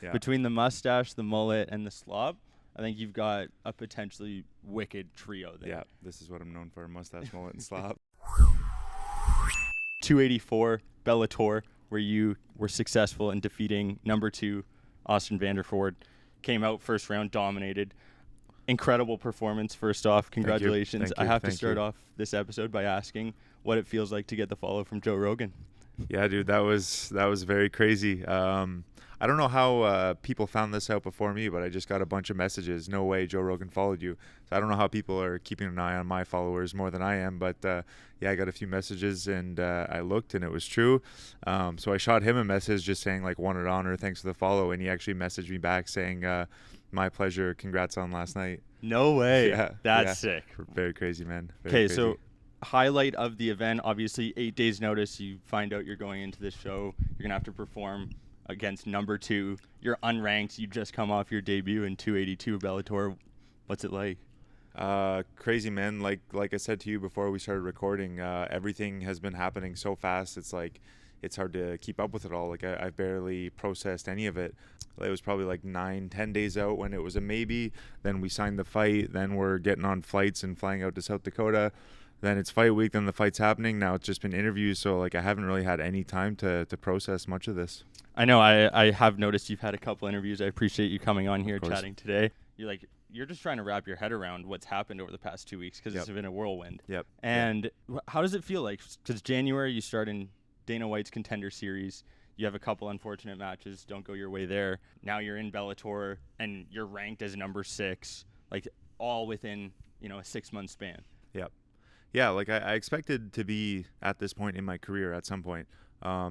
Yeah. Between the mustache, the mullet, and the slop, I think you've got a potentially wicked trio there. Yeah, this is what I'm known for, mustache, mullet, and slop. 284 Bellator, where you were successful in defeating number 2 Austin Vanderford. Came out first round, dominated. Incredible performance, first off. Congratulations. Thank you. I have to start off this episode by asking what it feels like to get the follow from Joe Rogan. Yeah, dude, that was very crazy. I don't know how people found this out before me, but I just got a bunch of messages. No way Joe Rogan followed you. So I don't know how people are keeping an eye on my followers more than I am. But yeah, I got a few messages and I looked and it was true. So I shot him a message just saying like, wanted honor, thanks for the follow. And he actually messaged me back saying, my pleasure, congrats on last night. No way. Yeah, That's sick. Very crazy, man. Okay, so highlight of the event, obviously 8 days notice, you find out you're going into this show, you're going to have to perform against number 2. You're unranked, you just come off your debut in 282 Bellator. What's it like? Crazy, man. Like I said to you before we started recording, everything has been happening so fast. It's like it's hard to keep up with it all. Like I've barely processed any of it. It was probably like 9-10 days out when it was a maybe. Then we signed the fight. Then we're getting on flights and flying out to South Dakota. Then it's fight week. Then the fight's happening. Now it's just been interviews. So like I haven't really had any time to process much of this. I know. I have noticed you've had a couple interviews. I appreciate you coming on here chatting today. You're just trying to wrap your head around what's happened over the past 2 weeks because it's been a whirlwind. Yep. And how does it feel like? Because January you start in Dana White's Contender Series. You have a couple unfortunate matches, don't go your way there. Now you're in Bellator, and you're ranked as number 6, like all within, a 6-month span. Yep. Yeah, like I expected to be at this point in my career at some point.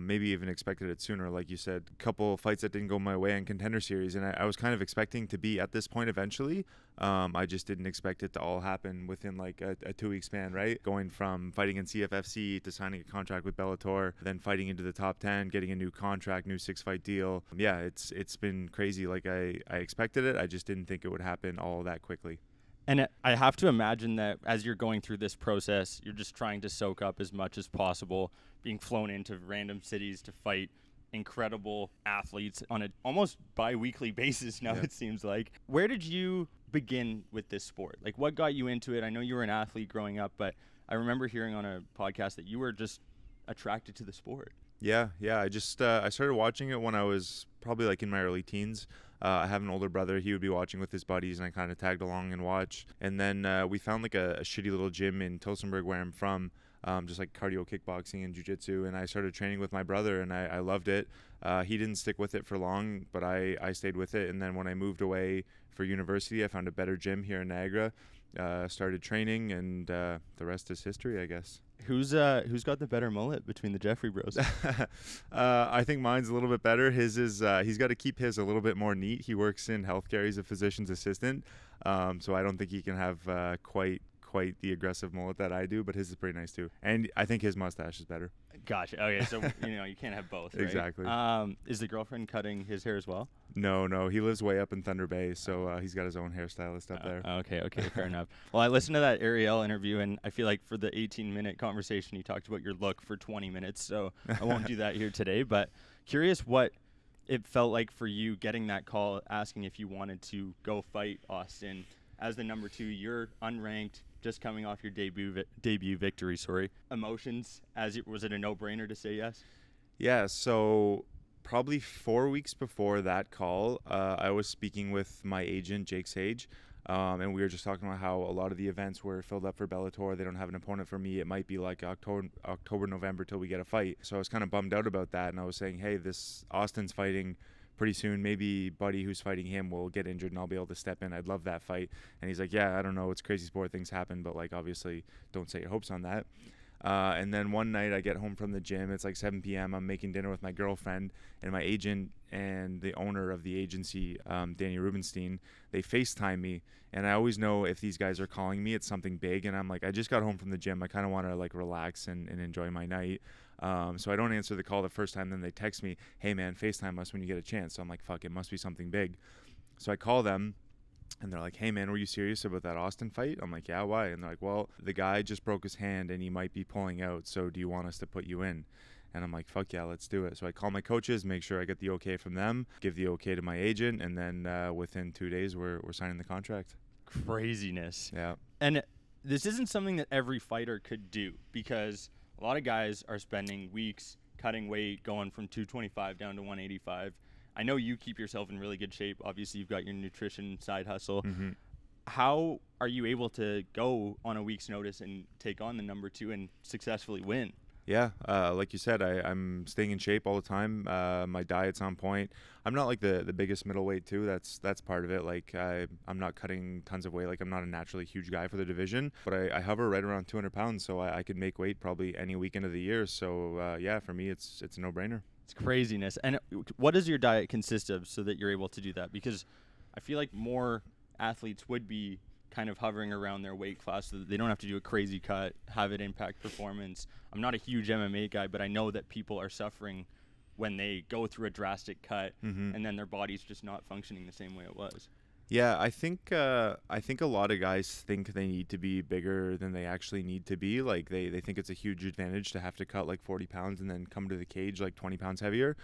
Maybe even expected it sooner, like you said. A couple fights that didn't go my way in Contender Series, and I was kind of expecting to be at this point eventually. I just didn't expect it to all happen within like a 2-week span, right? Going from fighting in CFFC to signing a contract with Bellator, then fighting into the top 10, getting a new contract, new 6-fight deal. Yeah, it's been crazy. Like I expected it. I just didn't think it would happen all that quickly. And I have to imagine that as you're going through this process, you're just trying to soak up as much as possible, being flown into random cities to fight incredible athletes on an almost bi-weekly basis now, it seems like. Where did you begin with this sport? Like, what got you into it? I know you were an athlete growing up, but I remember hearing on a podcast that you were just attracted to the sport. Yeah. I just I started watching it when I was probably like in my early teens. I have an older brother. He would be watching with his buddies, and I kind of tagged along and watched. And then we found like a shitty little gym in Tillsonburg where I'm from, just like cardio kickboxing and jiu-jitsu. And I started training with my brother, and I loved it. He didn't stick with it for long, but I stayed with it. And then when I moved away for university, I found a better gym here in Niagara, started training, and the rest is history, I guess. Who's got the better mullet between the Jeffrey bros? I think mine's a little bit better. His is he's got to keep his a little bit more neat. He works in healthcare. He's a physician's assistant, so I don't think he can have quite the aggressive mullet that I do. But his is pretty nice too, and I think his mustache is better. Gotcha. Okay, so you can't have both, right? Exactly. Is the girlfriend cutting his hair as well? No. He lives way up in Thunder Bay, so he's got his own hairstylist up there. Okay, fair enough. Well, I listened to that Ariel interview, and I feel like for the 18-minute conversation, he talked about your look for 20 minutes, so I won't do that here today. But curious what it felt like for you getting that call, asking if you wanted to go fight Austin as the number 2. You're unranked, just coming off your debut victory. Emotions, was it a no-brainer to say yes? Yeah, so probably 4 weeks before that call, I was speaking with my agent, Jake Sage, and we were just talking about how a lot of the events were filled up for Bellator. They don't have an opponent for me. It might be like October, November till we get a fight. So I was kind of bummed out about that, and I was saying, hey, this Austin's fighting pretty soon. Maybe Buddy, who's fighting him, will get injured and I'll be able to step in. I'd love that fight. And he's like, yeah, I don't know. It's crazy sport. Things happen, but like obviously don't set your hopes on that. And then one night I get home from the gym. It's like 7 p.m. I'm making dinner with my girlfriend, and my agent and the owner of the agency, Danny Rubenstein, they FaceTime me. And I always know if these guys are calling me, it's something big. And I'm like, I just got home from the gym. I kind of want to like relax and enjoy my night. So I don't answer the call the first time. Then they text me, hey man, FaceTime us when you get a chance. So I'm like, fuck, it must be something big. So I call them. And they're like, hey, man, were you serious about that Austin fight? I'm like, yeah, why? And they're like, well, the guy just broke his hand and he might be pulling out. So do you want us to put you in? And I'm like, fuck yeah, let's do it. So I call my coaches, make sure I get the okay from them, give the okay to my agent, and then within 2 days, we're signing the contract. Craziness. Yeah. And this isn't something that every fighter could do, because a lot of guys are spending weeks cutting weight, going from 225 down to 185. I know you keep yourself in really good shape. Obviously, you've got your nutrition side hustle. Mm-hmm. How are you able to go on a week's notice and take on the number 2 and successfully win? Yeah, like you said, I'm staying in shape all the time. My diet's on point. I'm not like the biggest middleweight too. That's part of it. Like I'm not cutting tons of weight. Like I'm not a naturally huge guy for the division, but I hover right around 200 pounds, so I could make weight probably any weekend of the year. So yeah, for me, it's a no-brainer. It's craziness. And what does your diet consist of so that you're able to do that? Because I feel like more athletes would be kind of hovering around their weight class so that they don't have to do a crazy cut, have it impact performance. I'm not a huge MMA guy, but I know that people are suffering when they go through a drastic cut and then their body's just not functioning the same way it was. Yeah, I think a lot of guys think they need to be bigger than they actually need to be. Like they think it's a huge advantage to have to cut like 40 pounds and then come to the cage like 20 pounds heavier.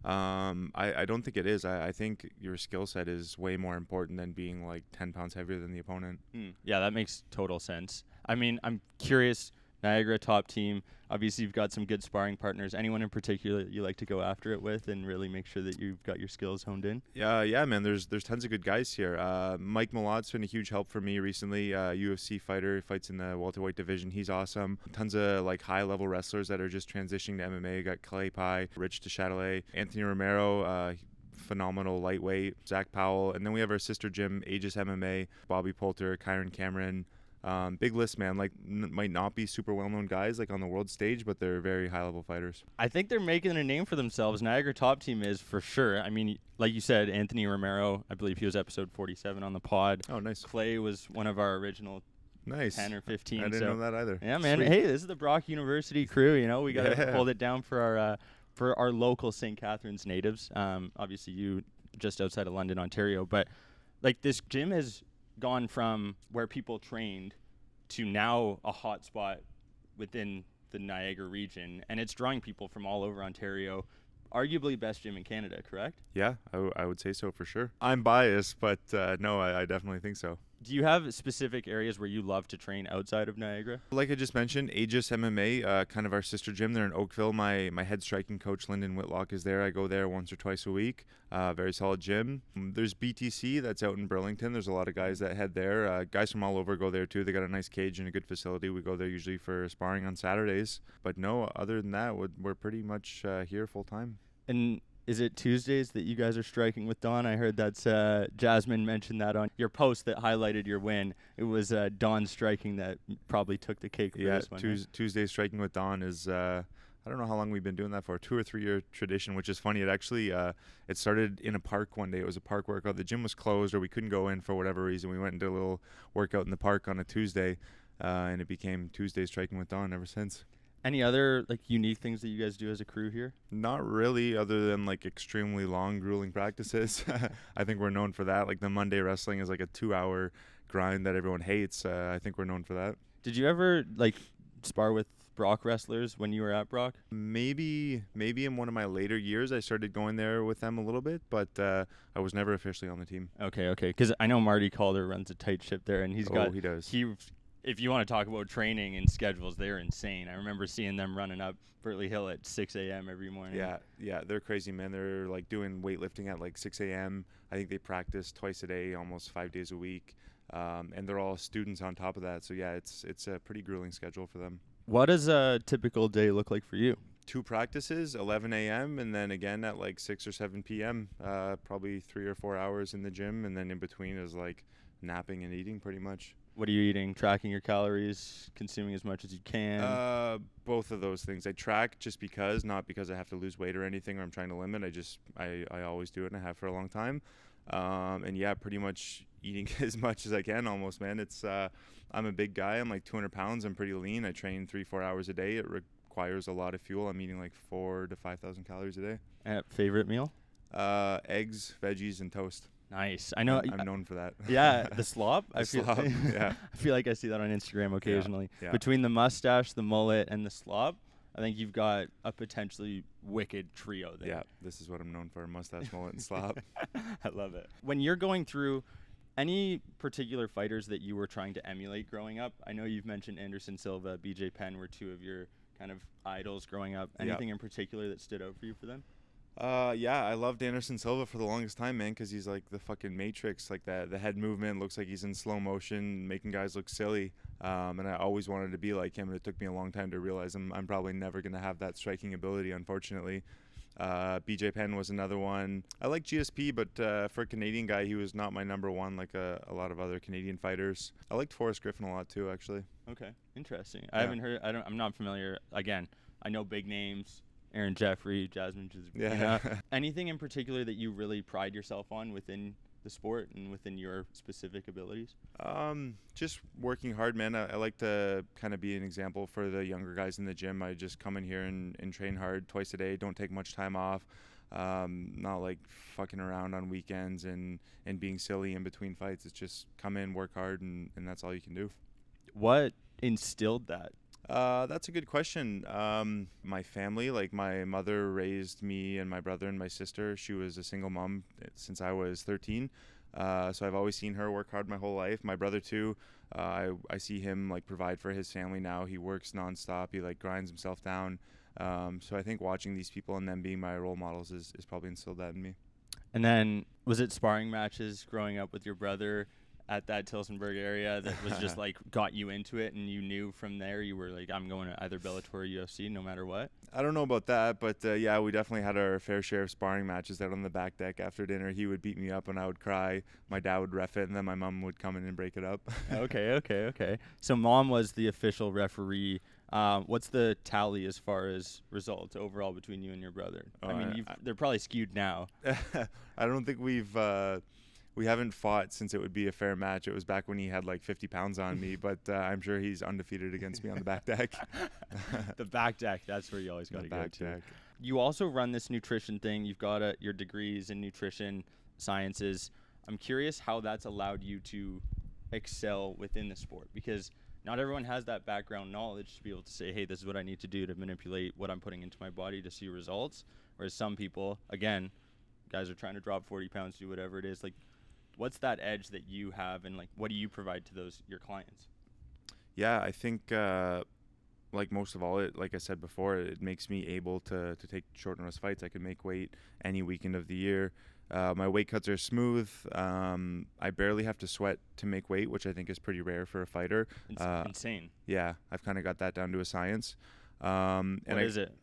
I don't think it is. I think your skill set is way more important than being like 10 pounds heavier than the opponent. Yeah, that makes total sense. I mean, I'm curious, Niagara Top Team, obviously you've got some good sparring partners. Anyone in particular that you like to go after it with and really make sure that you've got your skills honed in? Yeah, man, there's tons of good guys here. Mike Malot's been a huge help for me recently. UFC fighter, fights in the welterweight division. He's awesome. Tons of like high-level wrestlers that are just transitioning to MMA. Got Clay Pie, Rich DeChatelet, Anthony Romero, phenomenal lightweight, Zach Powell, and then we have our sister gym, Aegis MMA, Bobby Poulter, Kyron Cameron. Big list, man. Like might not be super well-known guys like on the world stage, but they're very high-level fighters. I think they're making a name for themselves. Niagara Top Team is for sure. I mean, like you said, Anthony Romero, I believe he was episode 47 on the pod. Oh, nice. Clay was one of our original Nice. 10 or 15. I didn't know that either. Yeah, man. Sweet. Hey, this is the Brock University crew. You know, we got to hold it down for our local St. Catharines natives. Obviously, you just outside of London, Ontario. But, like, this gym has gone from where people trained to now a hot spot within the Niagara region, and it's drawing people from all over Ontario. Arguably best gym in Canada, correct? Yeah, I would say so for sure. I'm biased, but no, I definitely think so. Do you have specific areas where you love to train outside of Niagara? Like I just mentioned, Aegis MMA, kind of our sister gym. They're in Oakville. My head striking coach, Lyndon Whitlock, is there. I go there once or twice a week. Very solid gym. There's BTC that's out in Burlington. There's a lot of guys that head there. Guys from all over go there too. They got a nice cage and a good facility. We go there usually for sparring on Saturdays. But no, other than that, we're pretty much here full time. And is it Tuesdays that you guys are striking with Dawn? I heard that's Jasmine mentioned that on your post that highlighted your win. It was Dawn striking that probably took the cake for this one. Tuesday striking with Dawn is I don't know how long we've been doing that for. 2 or 3 year tradition, which is funny. It actually it started in a park one day. It was a park workout. The gym was closed or we couldn't go in for whatever reason. We went and did a little workout in the park on a Tuesday, and it became Tuesday striking with Dawn ever since. Any other like unique things that you guys do as a crew here? Not really, other than like extremely long, grueling practices. I think we're known for that. Like the Monday wrestling is like a 2-hour grind that everyone hates. I think we're known for that. Did you ever like spar with Brock wrestlers when you were at Brock? Maybe in one of my later years I started going there with them a little bit, but I was never officially on the team. Okay. Because I know Marty Calder runs a tight ship there, and he does. If you want to talk about training and schedules, they're insane. I remember seeing them running up Bertley Hill at 6 a.m. every morning. Yeah, they're crazy, man. They're like doing weightlifting at like 6 a.m. I think they practice twice a day, almost 5 days a week, and they're all students on top of that. So yeah, it's a pretty grueling schedule for them. What does a typical day look like for you? 2 practices, 11 a.m. and then again at like 6 or 7 p.m. Probably 3 or 4 hours in the gym, and then in between is like napping and eating pretty much. What are you eating? Tracking your calories, consuming as much as you can? Both of those things. I track just because, not because I have to lose weight or anything or I'm trying to limit. I always do it and I have for a long time. And yeah, pretty much eating as much as I can almost, man. It's I'm a big guy. I'm like 200 pounds. I'm pretty lean. I train 3-4 hours a day. It requires a lot of fuel. I'm eating like 4,000 to 5,000 calories a day. Favorite meal? Eggs, veggies, and toast. Nice. I know. I'm known for that. Yeah, the slop. Slop, yeah. I feel like I see that on Instagram occasionally. Yeah. Between the mustache, the mullet, and the slop, I think you've got a potentially wicked trio there. Yeah, this is what I'm known for: mustache, mullet, and slop. I love it. When you're going through any particular fighters that you were trying to emulate growing up, I know you've mentioned Anderson Silva, BJ Penn were two of your kind of idols growing up. Anything in particular that stood out for you for them? Yeah, I loved Anderson Silva for the longest time, man, because he's like the fucking Matrix. Like the head movement looks like he's in slow motion, making guys look silly. And I always wanted to be like him, and it took me a long time to realize I'm probably never going to have that striking ability, unfortunately. BJ Penn was another one. I like GSP, but for a Canadian guy, he was not my number one like a lot of other Canadian fighters. I liked Forrest Griffin a lot too, actually. Okay, interesting. I haven't heard. I'm not familiar. Again, I know big names. Aaron Jeffrey, Jasmine. Yeah. Anything in particular that you really pride yourself on within the sport and within your specific abilities? Just working hard, man. I like to kind of be an example for the younger guys in the gym. I just come in here and train hard twice a day. Don't take much time off. Not like fucking around on weekends and being silly in between fights. It's just come in, work hard, and that's all you can do. What instilled that? That's a good question. My family, like my mother raised me and my brother and my sister. She was a single mom since I was 13. So I've always seen her work hard my whole life. My brother too. I see him like provide for his family now. He works nonstop. He like grinds himself down. So I think watching these people and them being my role models is probably instilled that in me. And then was it sparring matches growing up with your brother at that Tillsonburg area that was just like got you into it, and you knew from there you were like, I'm going to either Bellator or UFC no matter what? I don't know about that, but yeah, we definitely had our fair share of sparring matches out on the back deck after dinner. He would beat me up and I would cry. My dad would ref it, and then my mom would come in and break it up. Okay. So mom was the official referee. What's the tally as far as results overall between you and your brother? I mean, they're probably skewed now. I don't think we haven't fought since it would be a fair match. It was back when he had like 50 pounds on me, but I'm sure he's undefeated against me on the back deck. The back deck, that's where you always got to go to. Deck. You also run this nutrition thing. You've got your degrees in nutrition sciences. I'm curious how that's allowed you to excel within the sport, because not everyone has that background knowledge to be able to say, hey, this is what I need to do to manipulate what I'm putting into my body to see results. Whereas some people, again, guys are trying to drop 40 pounds, do whatever it is. Like, what's that edge that you have, and like what do you provide to your clients? Yeah, I think like most of all, it, like I said before, it makes me able to take short notice fights. I can make weight any weekend of the year. My weight cuts are smooth. I barely have to sweat to make weight, which I think is pretty rare for a fighter. Insane. Yeah, I've kind of got that down to a science. What is it?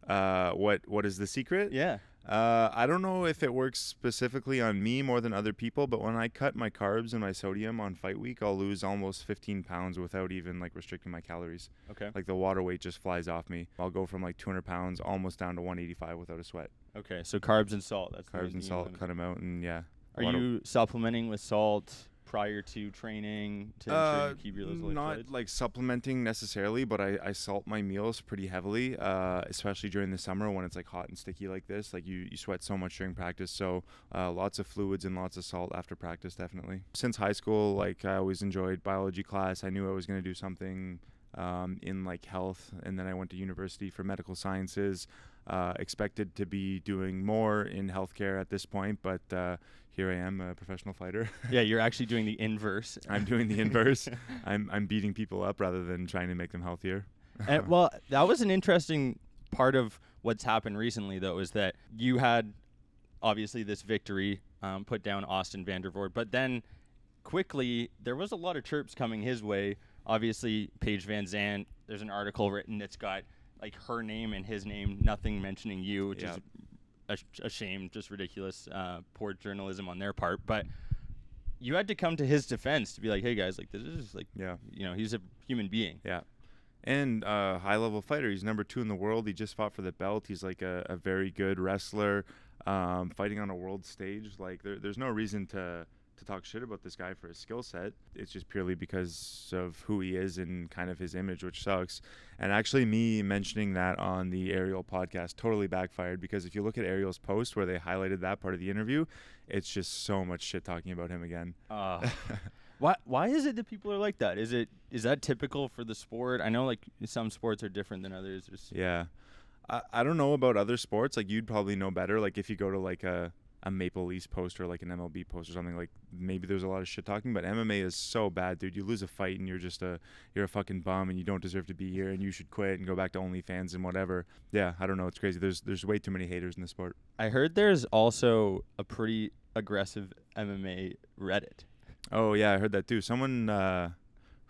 What is the secret? Yeah. I don't know if it works specifically on me more than other people, but when I cut my carbs and my sodium on fight week, I'll lose almost 15 pounds without even like restricting my calories. Okay. Like the water weight just flies off me. I'll go from like 200 pounds almost down to 185 without a sweat. Okay, so carbs and salt. That's carbs and salt, cut them out, and yeah. Are you supplementing with salt prior to training to ensure you keep your electrolytes? Not like supplementing necessarily, but I salt my meals pretty heavily, especially during the summer when it's like hot and sticky like this. Like you sweat so much during practice, so lots of fluids and lots of salt after practice, definitely. Since high school, like I always enjoyed biology class. I knew I was going to do something in like health, and then I went to university for medical sciences. Expected to be doing more in healthcare at this point, but here I am, a professional fighter. Yeah, you're actually doing the inverse. I'm doing the inverse. I'm beating people up rather than trying to make them healthier. And, well, that was an interesting part of what's happened recently, though, is that you had obviously this victory, put down Austin Vanderford, but then quickly there was a lot of chirps coming his way. Obviously, Paige Van Zandt, there's an article written that's got like her name and his name, nothing mentioning you, which is a shame, just ridiculous, poor journalism on their part. But you had to come to his defense to be like, hey guys, like this is like, you know, he's a human being. Yeah. And high level fighter. He's number 2 in the world. He just fought for the belt. He's like a very good wrestler, fighting on a world stage. Like there's no reason to talk shit about this guy for his skill set. It's just purely because of who he is and kind of his image, which sucks. And actually me mentioning that on the Ariel podcast totally backfired, because if you look at Ariel's post where they highlighted that part of the interview, it's just so much shit talking about him again. Why is it that people are like that? Is that typical for the sport? I know like some sports are different than others. Yeah. I don't know about other sports. Like, you'd probably know better. Like, if you go to like a Maple Leafs post or like an MLB post or something, like maybe there's a lot of shit talking, but MMA is so bad, dude. You lose a fight and you're a fucking bum and you don't deserve to be here and you should quit and go back to OnlyFans and whatever. Yeah, I don't know. It's crazy. There's way too many haters in the sport. I heard there's also a pretty aggressive MMA Reddit. Oh yeah, I heard that too. Someone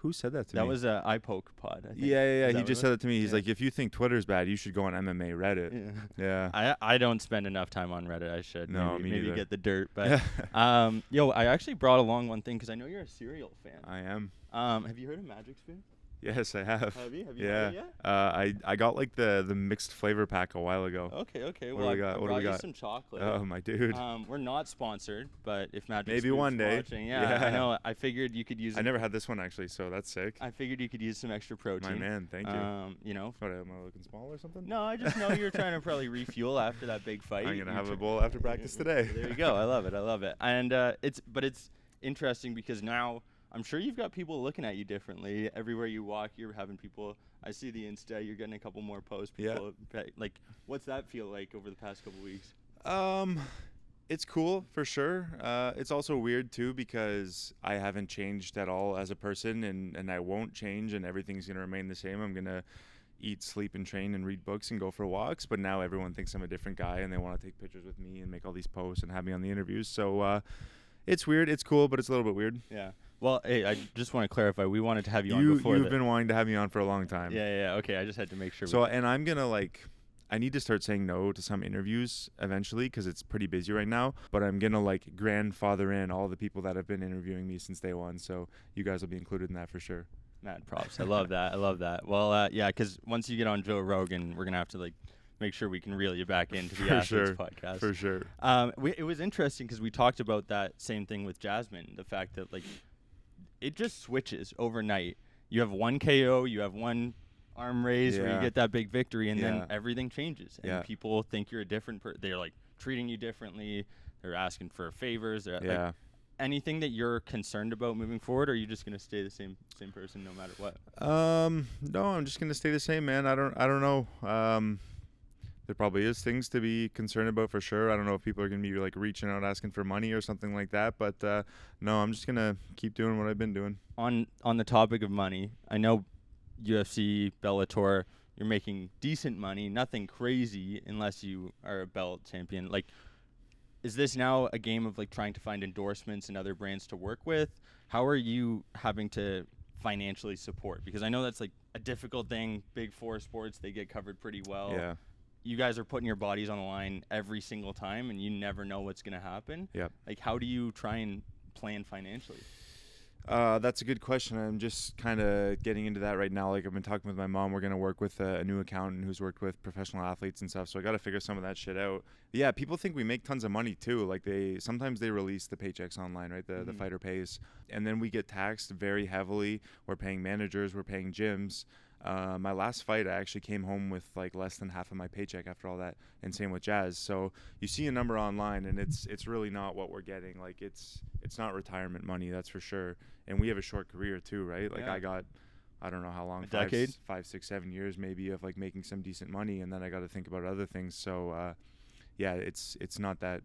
who said that to me? That was a iPoke pod, I think. Yeah. He just said that to me. He's like, if you think Twitter's bad, you should go on MMA Reddit. Yeah. I don't spend enough time on Reddit. I should. No, maybe get the dirt. But I actually brought along one thing because I know you're a cereal fan. I am. Have you heard of Magic Spoon? Yes, I have. Have you? Yeah. Had it yet? I got like the mixed flavor pack a while ago. Okay. What do we got? I What do we brought you got? some chocolate. Oh, my dude. We're not sponsored, but if Magic Maybe Spoon's one day. watching, yeah, I know. I figured you could use. I never had this one actually, so that's sick. I figured you could use some extra protein. My man, thank you. You know. What, am I looking small or something? No, I just know you're trying to probably refuel after that big fight. I'm gonna have a bowl after practice today. There you go. I love it. And it's interesting because now I'm sure you've got people looking at you differently. Everywhere you walk, you're having people. I see the Insta. You're getting a couple more posts. People, like, what's that feel like over the past couple weeks? It's cool for sure. It's also weird too because I haven't changed at all as a person, and I won't change, and everything's gonna remain the same. I'm gonna eat, sleep, and train, and read books, and go for walks. But now everyone thinks I'm a different guy, and they want to take pictures with me and make all these posts and have me on the interviews. So it's weird. It's cool, but it's a little bit weird. Yeah. Well, hey, I just want to clarify. We wanted to have you on before. You've been wanting to have me on for a long time. Yeah. Okay, I just had to make sure. So, and I'm gonna I need to start saying no to some interviews eventually because it's pretty busy right now. But I'm gonna grandfather in all the people that have been interviewing me since day one. So you guys will be included in that for sure. Mad props. I love that. Well, yeah, because once you get on Joe Rogan, we're gonna have to make sure we can reel you back into the Athletes podcast. For sure. It was interesting because we talked about that same thing with Jasmine. The fact that it just switches overnight. You have one KO, you have one arm raise where you get that big victory, and then everything changes. And people think you're a different person. They're treating you differently. They're asking for favors. They're anything that you're concerned about moving forward, or are you just gonna stay the same person no matter what? No, I'm just gonna stay the same, man. I don't know. There probably is things to be concerned about for sure. I don't know if people are going to be reaching out asking for money or something like that, but no, I'm just going to keep doing what I've been doing. On the topic of money, I know UFC, Bellator, you're making decent money, nothing crazy unless you are a belt champion. Is this now a game of trying to find endorsements and other brands to work with? How are you having to financially support? Because I know that's a difficult thing. Big four sports, they get covered pretty well. Yeah. You guys are putting your bodies on the line every single time, and you never know what's going to happen. Yeah. How do you try and plan financially? That's a good question. I'm just kind of getting into that right now. I've been talking with my mom. We're going to work with a new accountant who's worked with professional athletes and stuff. So I got to figure some of that shit out. Yeah, people think we make tons of money too. Sometimes they release the paychecks online, right? The fighter pays. And then we get taxed very heavily. We're paying managers. We're paying gyms. My last fight, I actually came home with less than half of my paycheck after all that, and same with Jazz. So you see a number online, and it's really not what we're getting. It's not retirement money, that's for sure. And we have a short career too, right? I got, I don't know how long, decade? 5, 6, 7 years maybe of making some decent money, and then I got to think about other things. So yeah, it's not that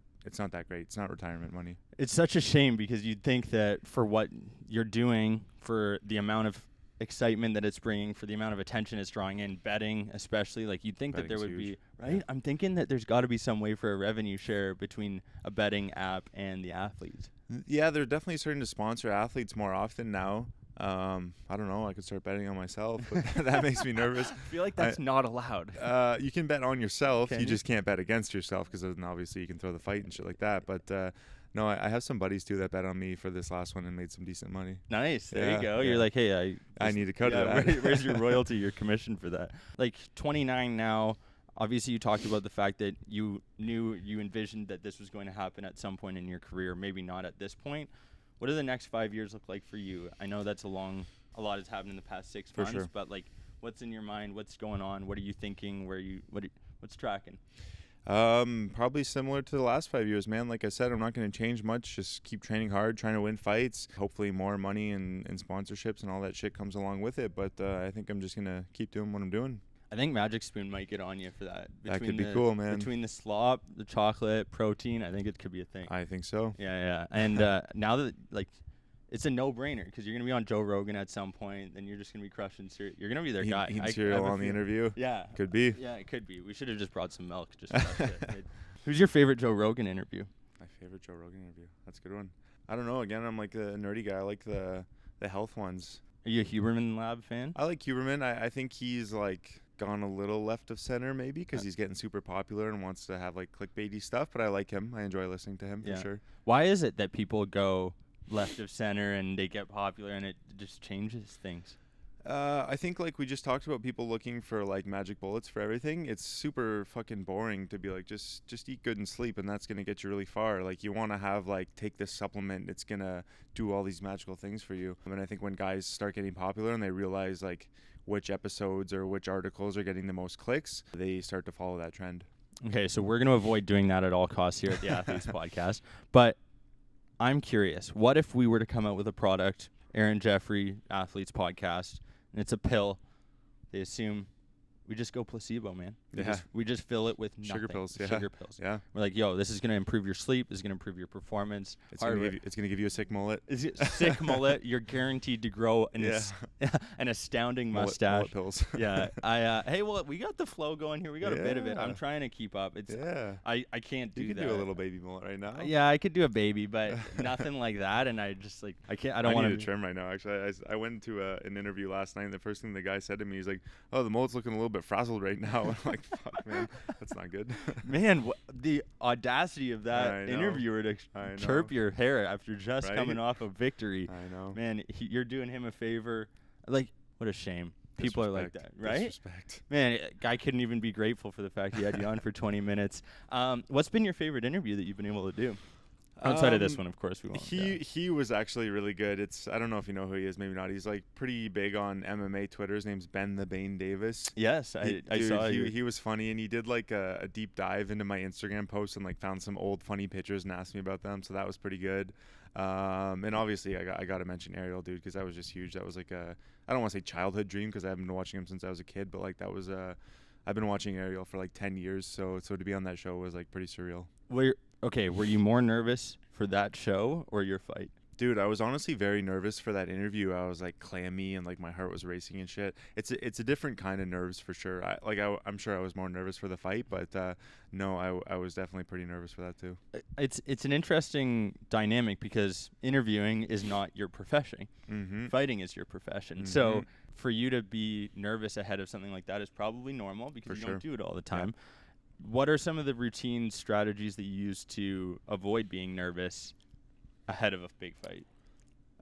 great. It's not retirement money. It's such a shame because you'd think that for what you're doing, for the amount of excitement that it's bringing, for the amount of attention it's drawing in, betting especially, you'd think that there would be, right? I'm thinking that there's got to be some way for a revenue share between a betting app and the athletes. Yeah, they're definitely starting to sponsor athletes more often now. I don't know, I could start betting on myself, but that makes me nervous. I feel like that's not allowed. You can bet on yourself. You just can't bet against yourself because then obviously you can throw the fight and shit like that. But no, I have some buddies too that bet on me for this last one and made some decent money. Nice. There you go. You're hey, I need to cut of that. Where's your royalty, your commission for that? 29 now. Obviously, you talked about the fact that you envisioned that this was going to happen at some point in your career, maybe not at this point. What do the next 5 years look like for you? I know that's a lot has happened in the past 6 months, but what's in your mind? What's going on? What are you thinking? What's tracking? Probably similar to the last 5 years, man. Like I said, I'm not going to change much. Just keep training hard, trying to win fights. Hopefully more money and sponsorships and all that shit comes along with it. But I think I'm just going to keep doing what I'm doing. I think Magic Spoon might get on you for that. That could be cool, man. Between the slop, the chocolate, protein, I think it could be a thing. I think so. Yeah. And now that, like, it's a no-brainer because you're going to be on Joe Rogan at some point, then you're just going to be crushing cereal. You're going to be their guy. Eating cereal on the interview? Yeah. Could be. Yeah, it could be. We should have just brought some milk. Just it. Who's your favorite Joe Rogan interview? My favorite Joe Rogan interview? That's a good one. I don't know. Again, I'm like a nerdy guy. I like the health ones. Are you a Huberman Lab fan? I like Huberman. I think he's like gone a little left of center maybe because he's getting super popular and wants to have like clickbaity stuff, but I like him. I enjoy listening to him for sure. Why is it that people go left of center and they get popular and it just changes things? I think like we just talked about, people looking for like magic bullets for everything. It's super fucking boring to be like just eat good and sleep and that's gonna get you really far. Like you want to have like take this supplement, it's gonna do all these magical things for you. And I think when guys start getting popular and they realize like which episodes or which articles are getting the most clicks, they start to follow that trend. Okay, so we're going to avoid doing that at all costs here at the Athletes Podcast. But I'm curious, what if we were to come out with a product, Aaron Jeffrey Athletes Podcast, and it's a pill? They assume we just go placebo, man. We just fill it with nothing. Sugar pills. Yeah. We're like, yo, this is going to improve your sleep. This is going to improve your performance. It's going to give you a sick mullet. Sick mullet. You're guaranteed to grow an astounding mustache. Mullet pills. Yeah. Hey, well, we got the flow going here. We got a bit of it. I'm trying to keep up. I can't do that. You could do a little baby mullet right now. Yeah, I could do a baby, but nothing like that. And I just like, I can't. I don't want to trim right now. Actually, I went to an interview last night, and the first thing the guy said to me, he's like, "Oh, the mullet's looking a little bit frazzled right now." I'm like, fuck, man, that's not good. Man, the audacity of that interviewer to chirp your hair after just coming off a victory. I know. Man, you're doing him a favor. Like, what a shame. People are like that, right? Disrespect. Man, guy couldn't even be grateful for the fact he had you on for 20 minutes. What's been your favorite interview that you've been able to do? Outside of this one, of course, we won't. He was actually really good. I don't know if you know who he is, maybe not. He's like pretty big on MMA Twitter. His name's Ben the Bane Davis. Yes, I saw you. He was funny, and he did like a deep dive into my Instagram post and like found some old funny pictures and asked me about them. So that was pretty good. And obviously I got to mention Ariel, dude, because that was just huge. That was like I don't want to say childhood dream because I haven't been watching him since I was a kid, but like that was I've been watching Ariel for like 10 years, so to be on that show was like pretty surreal. Were you more nervous for that show or your fight? Dude, I was honestly very nervous for that interview. I was like clammy and like my heart was racing and shit. It's a different kind of nerves for sure. I'm sure I was more nervous for the fight, but no, I was definitely pretty nervous for that too. It's an interesting dynamic because interviewing is not your profession. Mm-hmm. Fighting is your profession. Mm-hmm. So for you to be nervous ahead of something like that is probably normal because you don't do it all the time. Yeah. What are some of the routine strategies that you use to avoid being nervous ahead of a big fight?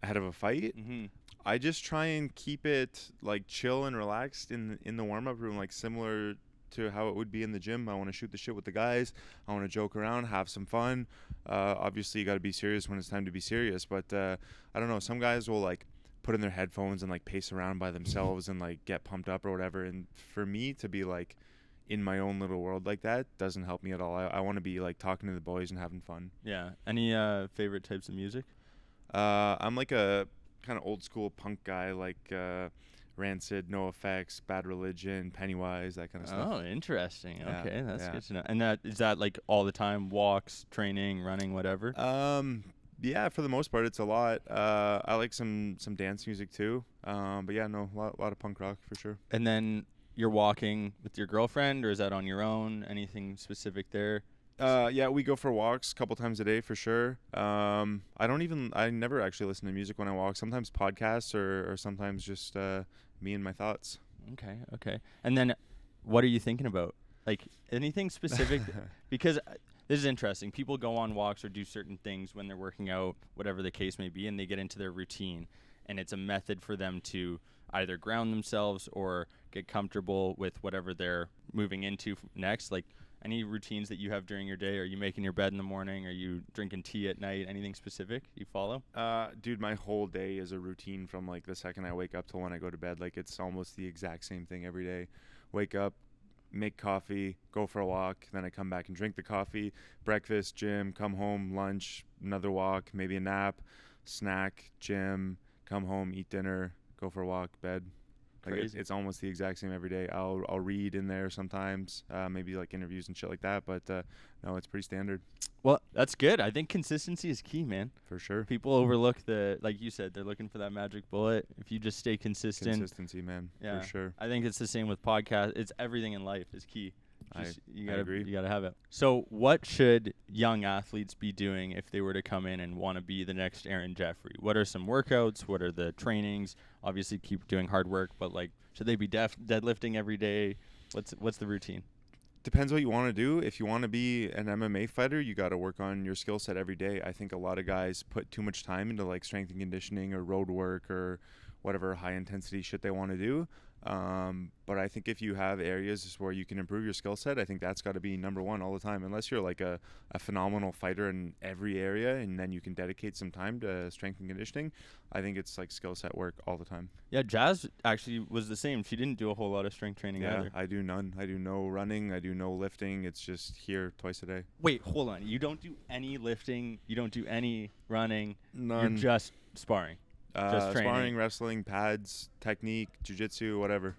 Ahead of a fight? Mm-hmm. I just try and keep it like chill and relaxed in the warm-up room, like similar to how it would be in the gym. I want to shoot the shit with the guys. I want to joke around, have some fun. Obviously, you got to be serious when it's time to be serious. But I don't know. Some guys will like put in their headphones and like pace around by themselves and like get pumped up or whatever. And for me to be like in my own little world like that doesn't help me at all. I want to be like talking to the boys and having fun. Yeah. Any favorite types of music? I'm like a kind of old school punk guy, like Rancid, No Effects, Bad Religion, Pennywise, that kind of stuff. Oh, interesting. Okay, that's good to know. And is that like all the time? Walks, training, running, whatever? Yeah, for the most part, it's a lot. I like some dance music too. But yeah, no, a lot of punk rock for sure. And then you're walking with your girlfriend, or is that on your own? Anything specific there? Yeah, we go for walks a couple times a day for sure. I never actually listen to music when I walk. Sometimes podcasts or sometimes just me and my thoughts. Okay. And then what are you thinking about? Like anything specific? Because this is interesting. People go on walks or do certain things when they're working out, whatever the case may be, and they get into their routine. And it's a method for them to either ground themselves or get comfortable with whatever they're moving into next. Like any routines that you have during your day? Are you making your bed in the morning? Are you drinking tea at night? Anything specific you follow? Dude, my whole day is a routine from like the second I wake up till when I go to bed. Like it's almost the exact same thing every day. Wake up, make coffee, go for a walk, then I come back and drink the coffee, breakfast, gym, come home, lunch, another walk, maybe a nap, snack, gym, come home, eat dinner, go for a walk, bed. Like it's almost the exact same every day. I'll read in there sometimes, maybe like interviews and shit like that. But no, it's pretty standard. Well, that's good. I think consistency is key, man. For sure. People overlook like you said, they're looking for that magic bullet. If you just stay consistent. Consistency, man. Yeah. For sure. I think it's the same with podcasts. It's everything in life is key. I agree. You gotta have it. So what should young athletes be doing if they were to come in and want to be the next Aaron Jeffrey? What are some workouts? What are the trainings? Obviously keep doing hard work, but like should they be deadlifting every day? What's the routine? Depends what you want to do. If you want to be an MMA fighter, you got to work on your skill set every day. I think a lot of guys put too much time into like strength and conditioning or road work or whatever high intensity shit they want to do. But I think if you have areas where you can improve your skill set, I think that's got to be number one all the time. Unless you're like a phenomenal fighter in every area and then you can dedicate some time to strength and conditioning, I think it's like skill set work all the time. Yeah, Jazz actually was the same. She didn't do a whole lot of strength training either. I do none. I do no running. I do no lifting. It's just here twice a day. Wait, hold on. You don't do any lifting. You don't do any running. None. You're just sparring. Just sparring, wrestling, pads, technique, jiu-jitsu, whatever.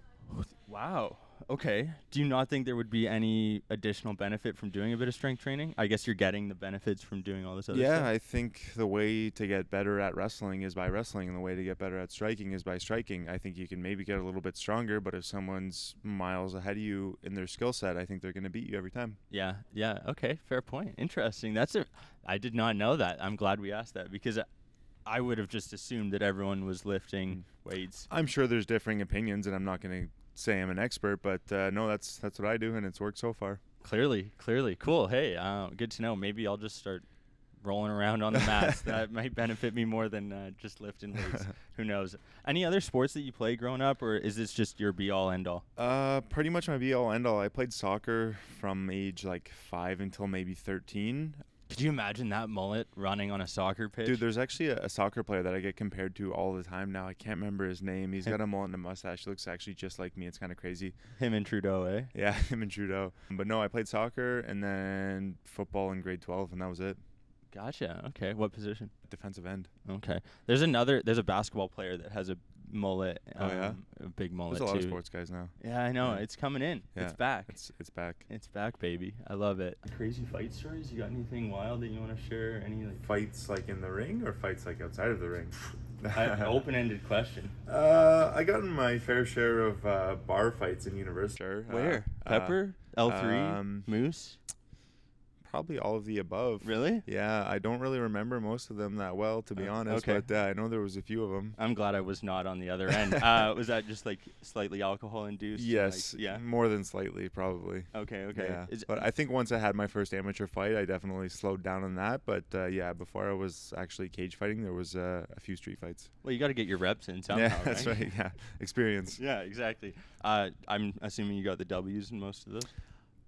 Wow. Okay. Do you not think there would be any additional benefit from doing a bit of strength training? I guess you're getting the benefits from doing all this other stuff. Yeah, I think the way to get better at wrestling is by wrestling, and the way to get better at striking is by striking. I think you can maybe get a little bit stronger, but if someone's miles ahead of you in their skill set, I think they're going to beat you every time. Yeah. Okay. Fair point. Interesting. I did not know that. I'm glad we asked that because I would have just assumed that everyone was lifting weights. I'm sure there's differing opinions, and I'm not going to say I'm an expert, but no, that's what I do, and it's worked so far. Clearly. Cool. Hey, good to know. Maybe I'll just start rolling around on the mats. That might benefit me more than just lifting weights. Who knows? Any other sports that you play growing up, or is this just your be-all, end-all? Pretty much my be-all, end-all. I played soccer from age like 5 until maybe 13. Could you imagine that mullet running on a soccer pitch? Dude, there's actually a soccer player that I get compared to all the time now. I can't remember his name. He's got a mullet and a mustache. He looks actually just like me. It's kind of crazy. Him and Trudeau, eh? Yeah, him and Trudeau. But no, I played soccer and then football in grade 12, and that was it. Gotcha. Okay. What position? Defensive end. Okay. There's a basketball player that has a mullet. Oh, yeah? A big mullet, There's a lot of sports guys now. Yeah, I know. Yeah. It's coming in. Yeah. It's back. It's back. It's back, baby. I love it. Crazy fight stories? You got anything wild that you want to share? Any fights like in the ring or fights like outside of the ring? Open-ended question. I got in my fair share of bar fights in university. Where? Pepper? L3? Moose? Probably all of the above. Really? Yeah, I don't really remember most of them that well, to be honest. Okay. But I know there was a few of them. I'm glad I was not on the other end. Was that just like slightly alcohol-induced? Yes. Yeah. More than slightly, probably. Okay. Yeah. But I think once I had my first amateur fight, I definitely slowed down on that. But yeah, before I was actually cage fighting, there was a few street fights. Well, you got to get your reps in somehow. Yeah, that's right. Yeah, experience. Yeah, exactly. I'm assuming you got the W's in most of those.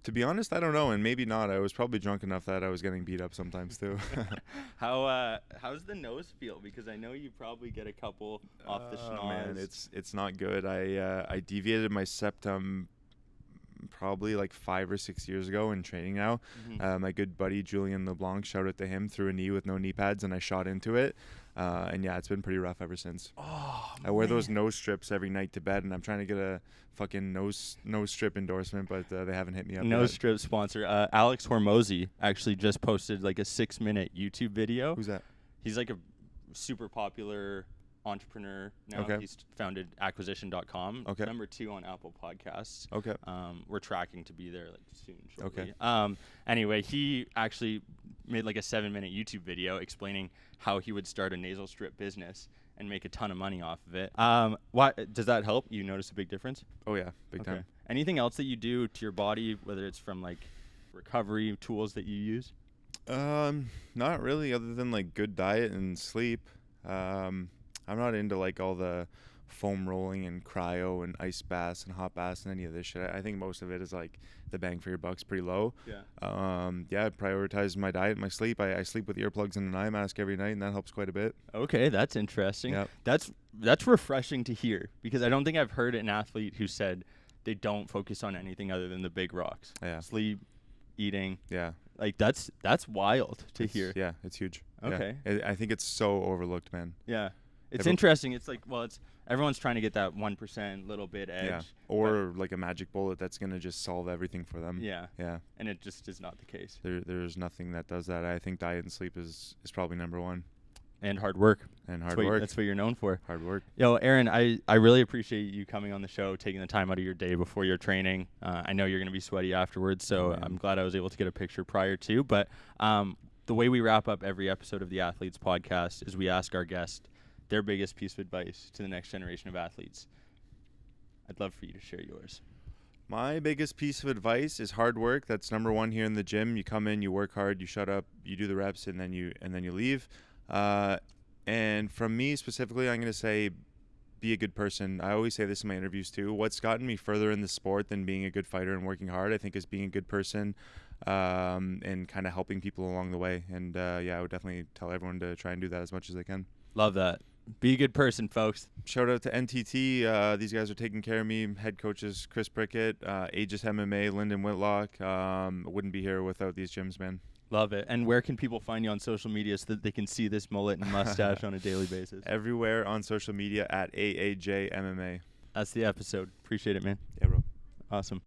To be honest, I don't know, and maybe not. I was probably drunk enough that I was getting beat up sometimes too. How's the nose feel? Because I know you probably get a couple off the schnoz. Man, it's not good. I deviated my septum probably like 5 or 6 years ago in training now. Mm-hmm. My good buddy Julian LeBlanc, shout out to him, threw a knee with no knee pads, and I shot into it. And yeah, it's been pretty rough ever since. Oh, I wear those nose strips every night to bed, and I'm trying to get a fucking nose strip endorsement, but they haven't hit me up Nose yet. strip sponsor. Alex Hormozi actually just posted like a 6-minute YouTube video. Who's that? He's like a super popular entrepreneur now. Okay. He's founded acquisition.com. Okay. Number 2 on Apple Podcasts. Okay. We're tracking to be there like soon. Shortly. Okay. Anyway, he actually made like a 7-minute YouTube video explaining how he would start a nasal strip business and make a ton of money off of it. Why does that help? You notice a big difference? Oh yeah, big time. Anything else that you do to your body, whether it's from like recovery tools that you use? Not really, other than like good diet and sleep. I'm not into like all the foam rolling and cryo and ice baths and hot baths and any of this shit. I think most of it is like the bang for your buck's pretty low. Yeah. I prioritize my diet and my sleep. I sleep with earplugs and an eye mask every night, and that helps quite a bit. Okay, that's interesting. Yep. That's refreshing to hear, because I don't think I've heard an athlete who said they don't focus on anything other than the big rocks. Yeah. Sleep, eating. Yeah. Like that's wild to hear. Yeah, it's huge. Okay. Yeah. I think it's so overlooked, man. Yeah. It's interesting. It's like, well, it's everyone's trying to get that 1% little bit edge. Yeah. Or like a magic bullet that's going to just solve everything for them. Yeah. Yeah. And it just is not the case. There's nothing that does that. I think diet and sleep is probably number one. And hard work. And hard work. That's what you're known for. Hard work. Yo, Aaron, I really appreciate you coming on the show, taking the time out of your day before your training. I know you're going to be sweaty afterwards, so I'm glad I was able to get a picture prior to. But the way we wrap up every episode of the Athletes Podcast is we ask our guest their biggest piece of advice to the next generation of athletes. I'd love for you to share yours. My biggest piece of advice is hard work. That's number one here in the gym. You come in, you work hard, you shut up, you do the reps, and then you leave. And from me specifically, I'm going to say be a good person. I always say this in my interviews too. What's gotten me further in the sport than being a good fighter and working hard, I think, is being a good person and kind of helping people along the way. And I would definitely tell everyone to try and do that as much as they can. Love that. Be a good person, folks. Shout out to NTT. These guys are taking care of me. Head coaches Chris Prickett, Aegis MMA, Lyndon Whitlock. Wouldn't be here without these gyms, man. Love it. And where can people find you on social media so that they can see this mullet and mustache on a daily basis? Everywhere on social media at AAJ MMA. That's the episode. Appreciate it, man. Yeah, bro. Awesome.